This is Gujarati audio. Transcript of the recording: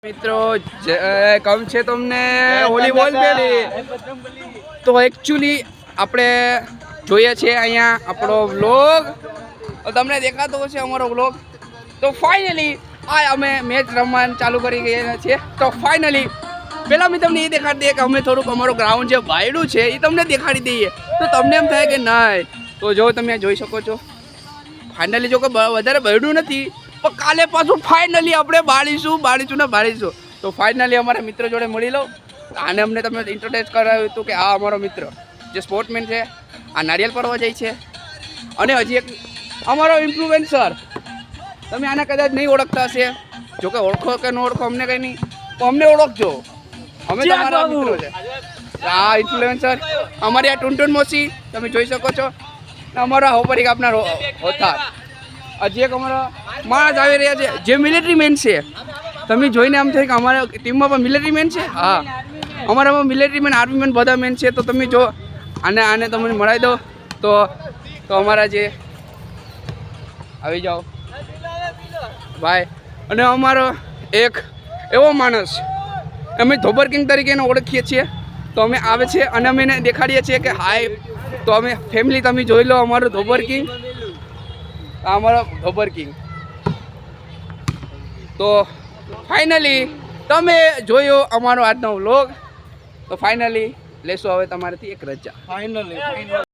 મિત્રો કમ છે તમને વોલીબોલ પેલી તો એકચ્યુઅલી આપણે જોઈએ છીએ અહીંયા આપણો વ્લોગ તમને દેખાતો હશે અમારો વ્લોગ તો ફાઇનલી આ અમે મેચ રમવાનું ચાલુ કરી ગયા છીએ તો ફાઇનલી પહેલાં મેં તમને એ દેખાડી દઈએ કે અમે થોડુંક અમારું ગ્રાઉન્ડ જે વાયડું છે એ તમને દેખાડી દઈએ તો તમને એમ થાય કે નહીં તો જો તમે જોઈ શકો છો ફાઇનલી જો કે વધારે બળ્યું નથી પણ કાલે પાછું ફાઇનલી આપણે બાળીશું તો ફાઇનલી અમારા મિત્ર જોડે મળી લો આને અમને તમે ઇન્ટ્રોડ્યુસ કરાવ્યું હતું કે આ અમારો મિત્ર જે સ્પોર્ટમેન છે આ નારિયેલ પરવા જાય છે અને હજી એક અમારો ઇન્ફ્લુએન્સર તમે આને કદાચ નહીં ઓળખતા હશે જો કે ઓળખો કે ન ઓળખો અમને કંઈ નહીં તો અમને ઓળખજો અમે તમારા મિત્રો છે આ ઇન્ફ્લુએન્સર અમારી આ ટુનટુન મોસી તમે જોઈ શકો છો અમારા હોપરી આપના હોતા હજી એક અમારા માણસ આવી રહ્યા છે જે મિલિટરી મેન છે તમે જોઈને આમ થાય કે અમારા ટીમમાં પણ મિલિટરી મેન છે હા અમારામાં મિલિટરી મેન આર્મી મેન બધા મેન છે તો તમે જો આને તમને મળાવી દો તો અમારા જે આવી જાઓ ભાઈ અને અમારો એક એવો માણસ અમે ધોબર કિંગ તરીકે એને ઓળખીએ છીએ તો અમે આવે છે અને અમે એને દેખાડીએ છીએ કે હાય તો અમે ફેમિલી તમે જોઈ લો અમારું ધોબર કિંગ અમારો ધોબર કિંગ તો ફાઇનલી તમે જોયો અમારો આજનો વ્લોગ તો ફાઇનલી લેશો હવે તમારાથી એક રજા ફાઇનલી